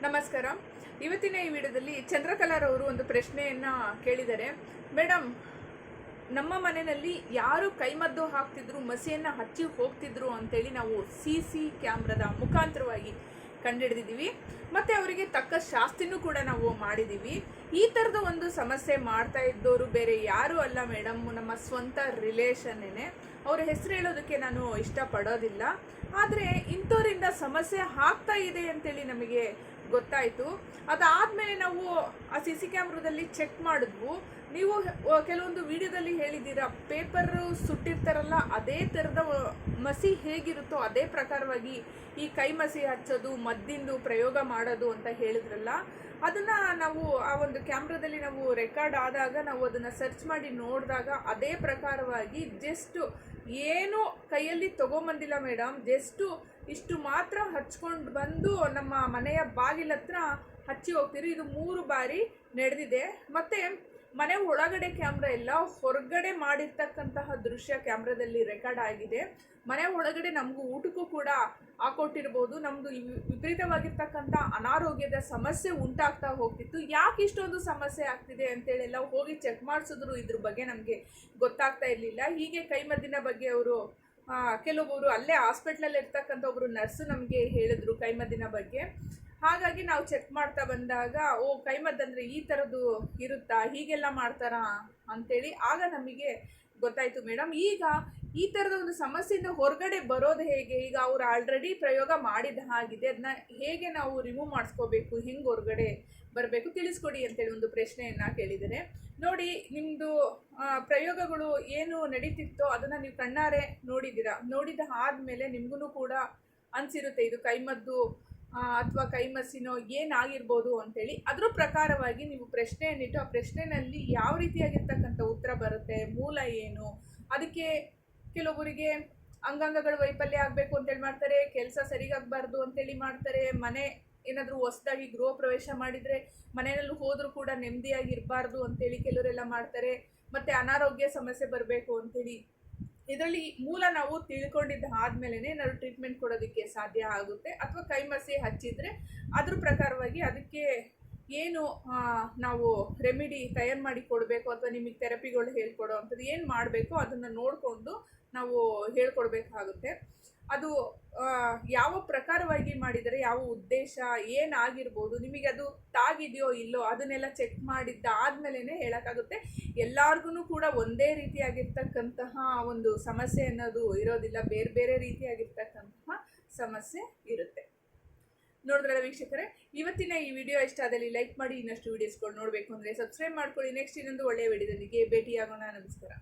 ನಮಸ್ಕಾರ. ಇವತ್ತಿನ ಈ ವಿಡಿಯೋದಲ್ಲಿ ಚಂದ್ರಕಲಾರ್ ಅವರು ಒಂದು ಪ್ರಶ್ನೆಯನ್ನು ಕೇಳಿದ್ದಾರೆ. ಮೇಡಮ್, ನಮ್ಮ ಮನೆಯಲ್ಲಿ ಯಾರು ಕೈಮದ್ದು ಹಾಕ್ತಿದ್ರು, ಮಸಿಯನ್ನು ಹಚ್ಚಿ ಹೋಗ್ತಿದ್ರು ಅಂತೇಳಿ ನಾವು CC ಕ್ಯಾಮ್ರಾದ ಮುಖಾಂತರವಾಗಿ ಕಂಡುಹಿಡಿದಿದ್ದೀವಿ. ಮತ್ತು ಅವರಿಗೆ ತಕ್ಕ ಶಾಸ್ತಿನೂ ಕೂಡ ನಾವು ಮಾಡಿದ್ದೀವಿ. ಈ ಥರದ ಒಂದು ಸಮಸ್ಯೆ ಮಾಡ್ತಾ ಇದ್ದವರು ಬೇರೆ ಯಾರೂ ಅಲ್ಲ ಮೇಡಮ್, ನಮ್ಮ ಸ್ವಂತ ರಿಲೇಷನ್ನೇ. ಅವರ ಹೆಸರು ಹೇಳೋದಕ್ಕೆ ನಾನು ಇಷ್ಟಪಡೋದಿಲ್ಲ. ಆದರೆ ಇಂಥವರಿಂದ ಸಮಸ್ಯೆ ಆಗ್ತಾ ಇದೆ ಅಂತೇಳಿ ನಮಗೆ ಗೊತ್ತಾಯಿತು. ಅದಾದಮೇಲೆ ನಾವು ಆ CC ಕ್ಯಾಮ್ರಾದಲ್ಲಿ ಚೆಕ್ ಮಾಡಿದ್ವು. ನೀವು ಕೆಲವೊಂದು ವಿಡಿಯೋದಲ್ಲಿ ಹೇಳಿದ್ದೀರಾ, ಪೇಪರು ಸುಟ್ಟಿರ್ತಾರಲ್ಲ ಅದೇ ಥರದ ಮಸಿ ಹೇಗಿರುತ್ತೋ ಅದೇ ಪ್ರಕಾರವಾಗಿ ಈ ಕೈ ಮಸಿ ಹಚ್ಚೋದು, ಮದ್ದಿಂದು ಪ್ರಯೋಗ ಮಾಡೋದು ಅಂತ ಹೇಳಿದ್ರಲ್ಲ, ಅದನ್ನು ನಾವು ಆ ಒಂದು ಕ್ಯಾಮ್ರಾದಲ್ಲಿ ನಾವು ರೆಕಾರ್ಡ್ ಆದಾಗ ನಾವು ಅದನ್ನು ಸರ್ಚ್ ಮಾಡಿ ನೋಡಿದಾಗ ಅದೇ ಪ್ರಕಾರವಾಗಿ ಜಸ್ಟು ಏನು ಕೈಯಲ್ಲಿ ತೊಗೊಂಬಂದಿಲ್ಲ ಮೇಡಮ್, ಜಸ್ಟು ಇಷ್ಟು ಮಾತ್ರ ಹಚ್ಕೊಂಡು ಬಂದು ನಮ್ಮ ಮನೆಯ ಬಾಗಿಲ ಹತ್ರ ಹಚ್ಚಿ ಹೋಗ್ತೀರಿ. ಇದು 3 ಬಾರಿ ನಡೆದಿದೆ. ಮತ್ತು ಮನೆ ಒಳಗಡೆ ಕ್ಯಾಮ್ರಾ ಎಲ್ಲ, ಹೊರಗಡೆ ಮಾಡಿರ್ತಕ್ಕಂತಹ ದೃಶ್ಯ ಕ್ಯಾಮ್ರಾದಲ್ಲಿ ರೆಕಾರ್ಡ್ ಆಗಿದೆ. ಮನೆ ಒಳಗಡೆ ನಮಗೂ ಊಟಕ್ಕೂ ಕೂಡ ಹಾಕೊಟ್ಟಿರ್ಬೋದು. ನಮ್ಮದು ವಿಪರೀತವಾಗಿರ್ತಕ್ಕಂಥ ಅನಾರೋಗ್ಯದ ಸಮಸ್ಯೆ ಉಂಟಾಗ್ತಾ ಹೋಗ್ತಿತ್ತು. ಯಾಕೆ ಇಷ್ಟೊಂದು ಸಮಸ್ಯೆ ಆಗ್ತಿದೆ ಅಂತೇಳಿ ಎಲ್ಲ ಹೋಗಿ ಚೆಕ್ ಮಾಡಿಸಿದ್ರು. ಇದ್ರ ಬಗ್ಗೆ ನಮಗೆ ಗೊತ್ತಾಗ್ತಾ ಇರಲಿಲ್ಲ. ಹೀಗೆ ಕೈಮದ್ದಿನ ಬಗ್ಗೆ ಅವರು ಕೆಲವೊಬ್ಬರು ಅಲ್ಲೇ ಹಾಸ್ಪಿಟ್ಲಲ್ಲಿ ಇರ್ತಕ್ಕಂಥ ಒಬ್ಬರು ನರ್ಸು ನಮಗೆ ಹೇಳಿದ್ರು ಕೈಮದ್ದಿನ ಬಗ್ಗೆ. ಹಾಗಾಗಿ ನಾವು ಚೆಕ್ ಮಾಡ್ತಾ ಬಂದಾಗ, ಓ, ಕೈಮದ್ದಂದರೆ ಈ ಥರದ್ದು ಇರುತ್ತಾ, ಹೀಗೆಲ್ಲ ಮಾಡ್ತಾರಾ ಅಂಥೇಳಿ ಆಗ ನಮಗೆ ಗೊತ್ತಾಯಿತು ಮೇಡಮ್. ಈಗ ಈ ಥರದ ಒಂದು ಸಮಸ್ಯೆಯಿಂದ ಹೊರಗಡೆ ಬರೋದು ಹೇಗೆ? ಈಗ ಅವ್ರು ಆಲ್ರೆಡಿ ಪ್ರಯೋಗ ಮಾಡಿದ ಹಾಗಿದೆ, ಅದನ್ನ ಹೇಗೆ ನಾವು ರಿಮೂವ್ ಮಾಡಿಸ್ಕೋಬೇಕು, ಹೆಂಗೆ ಹೊರಗಡೆ ಬರಬೇಕು ತಿಳಿಸ್ಕೊಡಿ ಅಂತೇಳಿ ಒಂದು ಪ್ರಶ್ನೆಯನ್ನು ಕೇಳಿದ್ದಾರೆ. ನೋಡಿ, ನಿಮ್ಮದು ಪ್ರಯೋಗಗಳು ಏನು ನಡೀತಿತ್ತೋ ಅದನ್ನು ನೀವು ಕಣ್ಣಾರೆ ನೋಡಿದ್ದೀರಾ. ನೋಡಿದ ಆದಮೇಲೆ ನಿಮಗೂ ಕೂಡ ಅನಿಸಿರುತ್ತೆ ಇದು ಕೈಮದ್ದು ಅಥವಾ ಕೈಮಸಿನೋ ಏನಾಗಿರ್ಬೋದು ಅಂಥೇಳಿ. ಅದ್ರ ಪ್ರಕಾರವಾಗಿ ನೀವು ಪ್ರಶ್ನೆಯನ್ನಿಟ್ಟು ಆ ಪ್ರಶ್ನೆಯಲ್ಲಿ ಯಾವ ರೀತಿಯಾಗಿರ್ತಕ್ಕಂಥ ಉತ್ತರ ಬರುತ್ತೆ, ಮೂಲ ಏನು, ಅದಕ್ಕೆ ಕೆಲವೊಬ್ಬರಿಗೆ ಅಂಗಾಂಗಗಳ ವೈಫಲ್ಯ ಆಗಬೇಕು ಅಂತೇಳಿ ಮಾಡ್ತಾರೆ, ಕೆಲಸ ಸರಿಗಾಗಬಾರ್ದು ಅಂತೇಳಿ ಮಾಡ್ತಾರೆ, ಮನೆ ಏನಾದರೂ ಹೊಸದಾಗಿ ಗೃಹ ಪ್ರವೇಶ ಮಾಡಿದರೆ ಮನೆಯಲ್ಲಿ ಹೋದರೂ ಕೂಡ ನೆಮ್ಮದಿಯಾಗಿರಬಾರ್ದು ಅಂತೇಳಿ ಕೆಲವರೆಲ್ಲ ಮಾಡ್ತಾರೆ, ಮತ್ತು ಅನಾರೋಗ್ಯ ಸಮಸ್ಯೆ ಬರಬೇಕು ಅಂಥೇಳಿ. ಇದರಲ್ಲಿ ಮೂಲ ನಾವು ತಿಳ್ಕೊಂಡಿದ್ದ ಆದಮೇಲೆ ನಾವು ಟ್ರೀಟ್ಮೆಂಟ್ ಕೊಡೋದಕ್ಕೆ ಸಾಧ್ಯ ಆಗುತ್ತೆ. ಅಥವಾ ಕೈಮಸಿ ಹಚ್ಚಿದರೆ ಅದ್ರ ಪ್ರಕಾರವಾಗಿ ಅದಕ್ಕೆ ಏನು ನಾವು ರೆಮಿಡಿ ತಯಾರು ಮಾಡಿ ಕೊಡಬೇಕು, ಅಥವಾ ನಿಮಗೆ ಥೆರಪಿಗಳು ಹೇಳ್ಕೊಡೋ ಅಂಥದ್ದು ಏನು ಮಾಡಬೇಕು ಅದನ್ನು ನೋಡಿಕೊಂಡು ನಾವು ಹೇಳ್ಕೊಡ್ಬೇಕಾಗುತ್ತೆ. ಅದು ಯಾವ ಪ್ರಕಾರವಾಗಿ ಮಾಡಿದರೆ, ಯಾವ ಉದ್ದೇಶ ಏನಾಗಿರ್ಬೋದು, ನಿಮಗೆ ಅದು ತಾಗಿದೆಯೋ ಇಲ್ಲೋ ಅದನ್ನೆಲ್ಲ ಚೆಕ್ ಮಾಡಿದ್ದಾದಮೇಲೆ ಹೇಳೋಕ್ಕಾಗುತ್ತೆ. ಎಲ್ಲರಿಗೂ ಕೂಡ ಒಂದೇ ರೀತಿಯಾಗಿರ್ತಕ್ಕಂತಹ ಒಂದು ಸಮಸ್ಯೆ ಅನ್ನೋದು ಇರೋದಿಲ್ಲ, ಬೇರೆ ಬೇರೆ ರೀತಿಯಾಗಿರ್ತಕ್ಕಂತಹ ಸಮಸ್ಯೆ ಇರುತ್ತೆ. ನೋಡಿದ್ರಲ್ಲ ವೀಕ್ಷಕರೇ, ಇವತ್ತಿನ ಈ ವಿಡಿಯೋ ಇಷ್ಟ ಆದಲ್ಲಿ ಲೈಕ್ ಮಾಡಿ. ಇನ್ನಷ್ಟು ವೀಡಿಯೋಸ್ಗಳು ನೋಡಬೇಕು ಅಂದರೆ ಸಬ್ಸ್ಕ್ರೈಬ್ ಮಾಡ್ಕೊಳ್ಳಿ. ನೆಕ್ಸ್ಟ್ ಇನ್ನೊಂದು ಒಳ್ಳೆಯ ವಿಡಿಯೋದೊಂದಿಗೆ ಭೇಟಿಯಾಗೋಣ. ನಮಸ್ಕಾರ.